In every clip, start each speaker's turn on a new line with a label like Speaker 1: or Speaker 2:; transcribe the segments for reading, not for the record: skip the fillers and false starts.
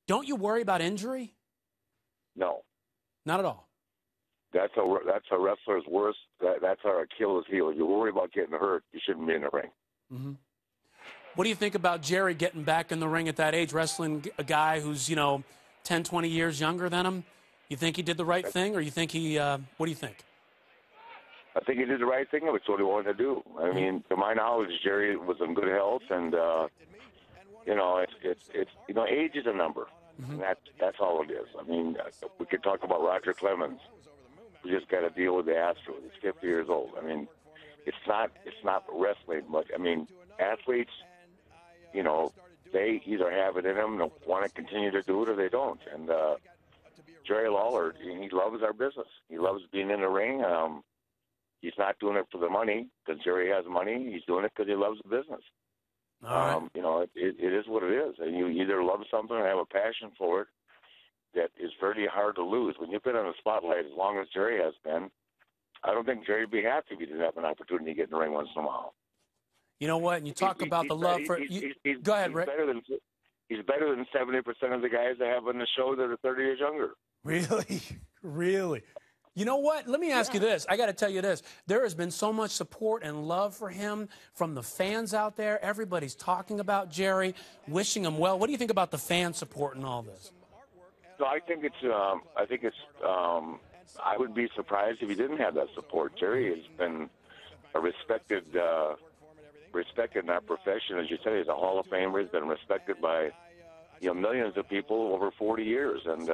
Speaker 1: Don't you worry about injury?
Speaker 2: No.
Speaker 1: Not at all.
Speaker 2: That's a wrestler's worst. That's our Achilles heel. You worry about getting hurt, you shouldn't be in the ring.
Speaker 1: Mm-hmm. What do you think about Jerry getting back in the ring at that age, wrestling a guy who's, 10, 20 years younger than him? You think he did the right thing, or you think he, what do you think?
Speaker 2: I think he did the right thing. It's what he wanted to do. I mean, to my knowledge, Jerry was in good health, and age is a number.
Speaker 1: Mm-hmm.
Speaker 2: And that's all it is. I mean, we could talk about Roger Clemens. We just got to deal with the Astros. He's 50 years old. I mean, it's not wrestling much. I mean, athletes, they either have it in them and want to continue to do it, or they don't. And Jerry Lawler, he loves our business. He loves being in the ring. He's not doing it for the money because Jerry has money. He's doing it because he loves the business.
Speaker 1: All right.
Speaker 2: It is what it is. And you either love something or have a passion for it that is very hard to lose. When you've been on the spotlight as long as Jerry has been, I don't think Jerry would be happy if he didn't have an opportunity to get in the ring once in a while.
Speaker 1: You know what? And you talk about the love for go ahead, Rick.
Speaker 2: He's better than 70% of the guys that have on the show that are 30 years younger.
Speaker 1: Really? Really? You know what? Let me ask you this. I got to tell you this. There has been so much support and love for him from the fans out there. Everybody's talking about Jerry, wishing him well. What do you think about the fan support and all this?
Speaker 2: So I think I would be surprised if he didn't have that support. Jerry has been a respected in our profession. As you said, he's a Hall of Famer. He's been respected by millions of people over 40 years, and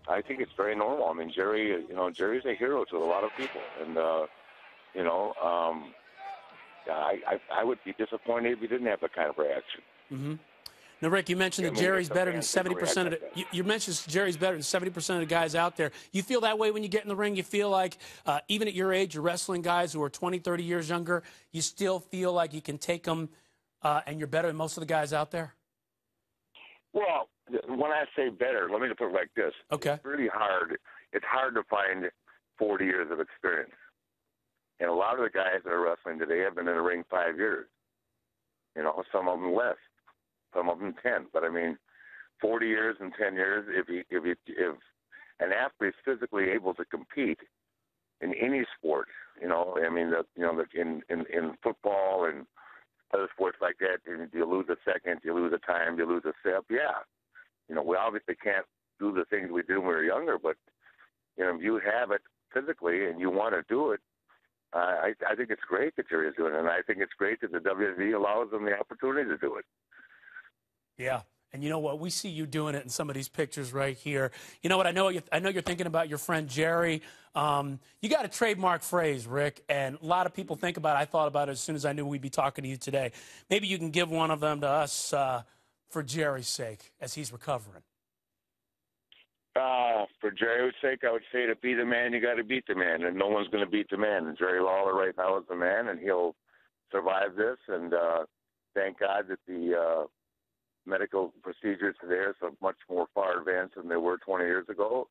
Speaker 2: I think it's very normal. I mean, Jerry's a hero to a lot of people, and I would be disappointed if he didn't have that kind of reaction.
Speaker 1: Mm-hmm. Now, Rick, you mentioned that Jerry's better than 70% of it. You mentioned Jerry's better than 70% of the guys out there. You feel that way when you get in the ring? You feel like, even at your age, you're wrestling guys who are 20, 30 years younger, you still feel like you can take them and you're better than most of the guys out there?
Speaker 2: Well, when I say better, let me put it like this.
Speaker 1: Okay.
Speaker 2: It's really hard. It's hard to find 40 years of experience. And a lot of the guys that are wrestling today have been in the ring 5 years. Some of them less. Some of them 10, but I mean, 40 years and 10 years. If an athlete's physically able to compete in any sport, in football and other sports like that, you lose a second, you lose a time, you lose a step. Yeah, we obviously can't do the things we did when we were younger, but if you have it physically and you want to do it, I think it's great that Jerry is doing it, and I think it's great that the WWE allows them the opportunity to do it.
Speaker 1: Yeah, and you know what? We see you doing it in some of these pictures right here. You know what? I know you're thinking about your friend Jerry. You got a trademark phrase, Rick, and a lot of people think about it. I thought about it as soon as I knew we'd be talking to you today. Maybe you can give one of them to us for Jerry's sake as he's recovering.
Speaker 2: For Jerry's sake, I would say to be the man, you got to beat the man, and no one's going to beat the man. And Jerry Lawler right now is the man, and he'll survive this. And thank God that the medical procedures today are so much more far advanced than they were 20 years ago.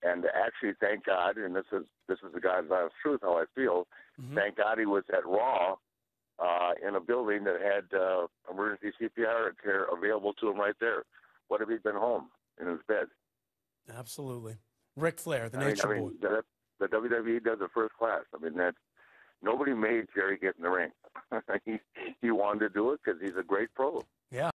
Speaker 2: And actually, thank God, and this is the God's honest truth, how I feel, thank God he was at Raw in a building that had emergency CPR care available to him right there. What if he'd been home in his bed?
Speaker 1: Absolutely. Ric Flair, the Nature Boy.
Speaker 2: The WWE does it first class. I mean, nobody made Jerry get in the ring. He wanted to do it because he's a great pro.
Speaker 1: Yeah.